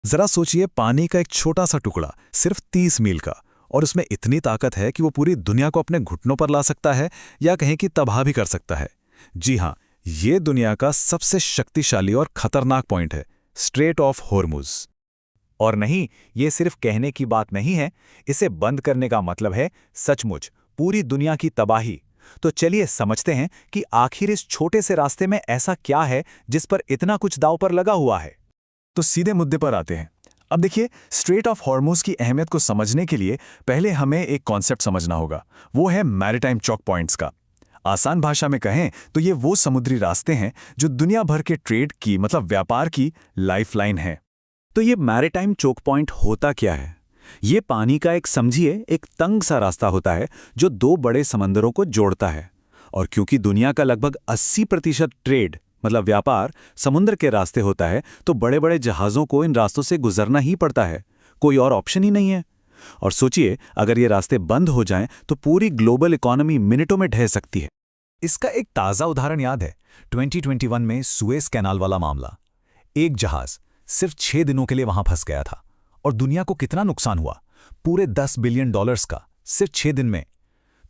जरा सोचिए, पानी का एक छोटा सा टुकड़ा, सिर्फ 30 मील का, और उसमें इतनी ताकत है कि वो पूरी दुनिया को अपने घुटनों पर ला सकता है, या कहें कि तबाह भी कर सकता है। जी हाँ, ये दुनिया का सबसे शक्तिशाली और खतरनाक पॉइंट है, स्ट्रेट ऑफ होर्मुज। और नहीं, ये सिर्फ कहने की बात नहीं है, इसे बंद करने का मतलब है सचमुच पूरी दुनिया की तबाही। तो चलिए समझते हैं कि आखिर इस छोटे से रास्ते में ऐसा क्या है जिस पर इतना कुछ दांव पर लगा हुआ है। तो सीधे मुद्दे पर आते हैं। अब देखिए, स्ट्रेट ऑफ हॉर्मुज की अहमियत को समझने के लिए पहले हमें एक कॉन्सेप्ट समझना होगा, वो है मैरीटाइम चॉक पॉइंट्स का। आसान भाषा में कहें तो ये वो समुद्री रास्ते हैं जो दुनिया भर के ट्रेड की, मतलब व्यापार की लाइफलाइन है। तो ये मैरीटाइम चोक पॉइंट होता क्या है? ये पानी का एक तंग सा रास्ता होता है जो दो बड़े समंदरों को जोड़ता है। और क्योंकि दुनिया का लगभग 80% ट्रेड, मतलब व्यापार, समुद्र के रास्ते होता है, तो बड़े बड़े जहाज़ों को इन रास्तों से गुजरना ही पड़ता है। कोई और ऑप्शन ही नहीं है। और सोचिए, अगर ये रास्ते बंद हो जाएं तो पूरी ग्लोबल इकोनॉमी मिनटों में ढह सकती है। इसका एक ताज़ा उदाहरण याद है, 2021 में सुएज कैनाल वाला मामला। एक जहाज़ सिर्फ 6 दिनों के लिए वहां फंस गया था, और दुनिया को कितना नुकसान हुआ, पूरे $10 बिलियन का, सिर्फ 6 दिन में।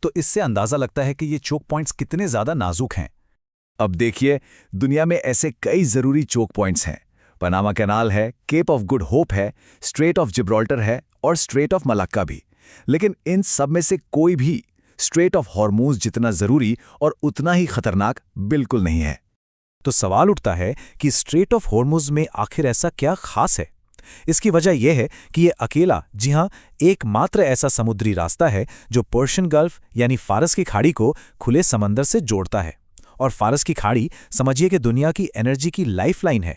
तो इससे अंदाजा लगता है कि ये चोक पॉइंट्स कितने ज्यादा नाजुक हैं। अब देखिए, दुनिया में ऐसे कई जरूरी चोक पॉइंट्स हैं। पनामा कैनाल है, केप ऑफ गुड होप है, स्ट्रेट ऑफ जिब्राल्टर है और स्ट्रेट ऑफ मलाक्का भी। लेकिन इन सब में से कोई भी स्ट्रेट ऑफ हॉर्मुज जितना जरूरी और उतना ही खतरनाक बिल्कुल नहीं है। तो सवाल उठता है कि स्ट्रेट ऑफ हॉर्मुज में आखिर ऐसा क्या खास है? इसकी वजह यह है कि यह अकेला, जी हां, एकमात्र ऐसा समुद्री रास्ता है जो पर्शियन गल्फ यानी फारस की खाड़ी को खुले समंदर से जोड़ता है। और फारस की खाड़ी समझिए कि दुनिया की एनर्जी की लाइफलाइन है।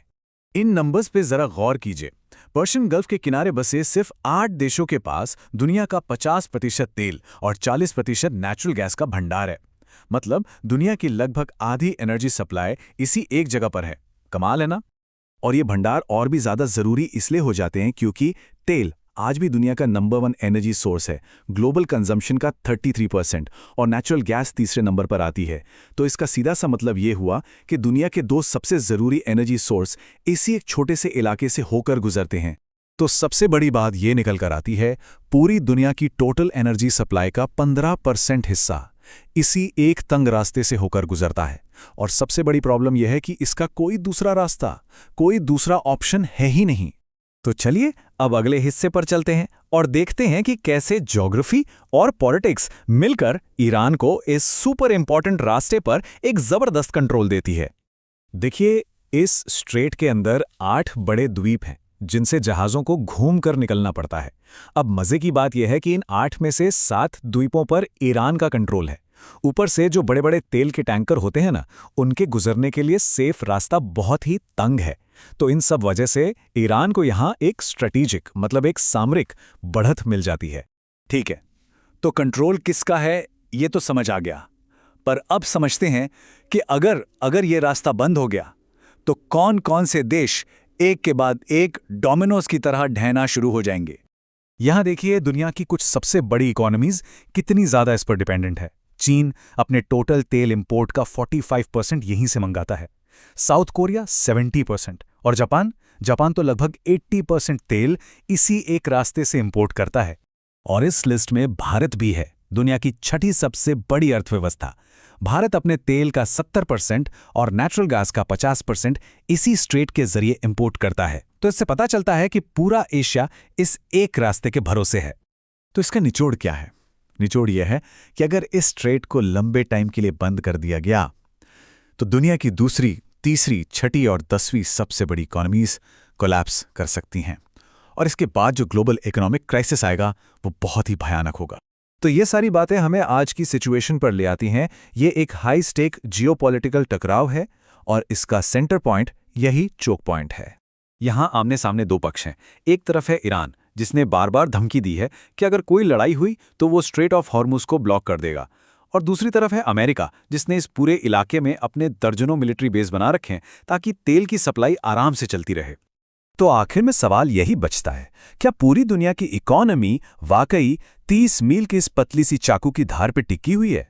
इन नंबर्स पे जरा गौर कीजिए। पर्शियन गल्फ के किनारे बसे सिर्फ 8 देशों के पास दुनिया का 50% तेल और 40% नेचुरल गैस का भंडार है। मतलब दुनिया की लगभग आधी एनर्जी सप्लाई इसी एक जगह पर है। कमाल है ना? और ये भंडार और भी ज्यादा जरूरी इसलिए हो जाते हैं क्योंकि तेल आज भी दुनिया का नंबर 1 एनर्जी सोर्स है, ग्लोबल कंजम्पशन का 33%, और नेचुरल गैस तीसरे नंबर पर आती है। तो इसका सीधा सा मतलब ये हुआ कि दुनिया के दो सबसे जरूरी एनर्जी सोर्स इसी एक छोटे से इलाके से होकर गुजरते हैं। तो सबसे बड़ी बात ये निकल कर आती है, पूरी दुनिया की टोटल एनर्जी सप्लाई का 15% हिस्सा इसी एक तंग रास्ते से होकर गुजरता है। और सबसे बड़ी प्रॉब्लम यह है कि इसका कोई दूसरा रास्ता, कोई दूसरा ऑप्शन है ही नहीं। तो चलिए अब अगले हिस्से पर चलते हैं और देखते हैं कि कैसे ज्योग्राफी और पॉलिटिक्स मिलकर ईरान को इस सुपर इंपॉर्टेंट रास्ते पर एक जबरदस्त कंट्रोल देती है। देखिए, इस स्ट्रेट के अंदर 8 बड़े द्वीप हैं जिनसे जहाज़ों को घूम कर निकलना पड़ता है। अब मजे की बात यह है कि इन 8 में से 7 द्वीपों पर ईरान का कंट्रोल है। ऊपर से जो बड़े बड़े तेल के टैंकर होते हैं ना, उनके गुजरने के लिए सेफ रास्ता बहुत ही तंग है। तो इन सब वजह से ईरान को यहां एक स्ट्रेटेजिक, मतलब एक सामरिक बढ़त मिल जाती है। ठीक है, तो कंट्रोल किसका है ये तो समझ आ गया। पर अब समझते हैं कि अगर ये रास्ता बंद हो गया तो कौन कौन से देश एक के बाद एक डोमिनोज की तरह ढहना शुरू हो जाएंगे। यहां देखिए, दुनिया की कुछ सबसे बड़ी इकोनॉमीज कितनी ज्यादा इस पर डिपेंडेंट है। चीन अपने टोटल तेल इंपोर्ट का 45% यहीं से मंगाता है। साउथ कोरिया 70%, और जापान तो लगभग 80% तेल इसी एक रास्ते से इंपोर्ट करता है। और इस लिस्ट में भारत भी है, दुनिया की 6ठी सबसे बड़ी अर्थव्यवस्था। भारत अपने तेल का 70% और नेचुरल गैस का 50% इसी स्ट्रेट के जरिए इंपोर्ट करता है। तो इससे पता चलता है कि पूरा एशिया इस एक रास्ते के भरोसे है। तो इसका निचोड़ क्या है? निचोड़ यह है कि अगर इस स्ट्रेट को लंबे टाइम के लिए बंद कर दिया गया तो दुनिया की दूसरी, तीसरी, छठी और 10वीं सबसे बड़ी इकोनॉमीज कोलैप्स कर सकती हैं। और इसके बाद जो ग्लोबल इकोनॉमिक क्राइसिस आएगा वो बहुत ही भयानक होगा। तो ये सारी बातें हमें आज की सिचुएशन पर ले आती हैं। ये एक हाई स्टेक जियोपॉलिटिकल टकराव है और इसका सेंटर पॉइंट यही चोक पॉइंट है। यहाँ आमने सामने दो पक्ष हैं। एक तरफ है ईरान, जिसने बार बार धमकी दी है कि अगर कोई लड़ाई हुई तो वो स्ट्रेट ऑफ हॉर्मुज को ब्लॉक कर देगा। और दूसरी तरफ है अमेरिका, जिसने इस पूरे इलाके में अपने दर्जनों मिलिट्री बेस बना रखे हैं ताकि तेल की सप्लाई आराम से चलती रहे। तो आखिर में सवाल यही बचता है, क्या पूरी दुनिया की इकोनॉमी वाकई 30 मील की इस पतली सी चाकू की धार पर टिकी हुई है?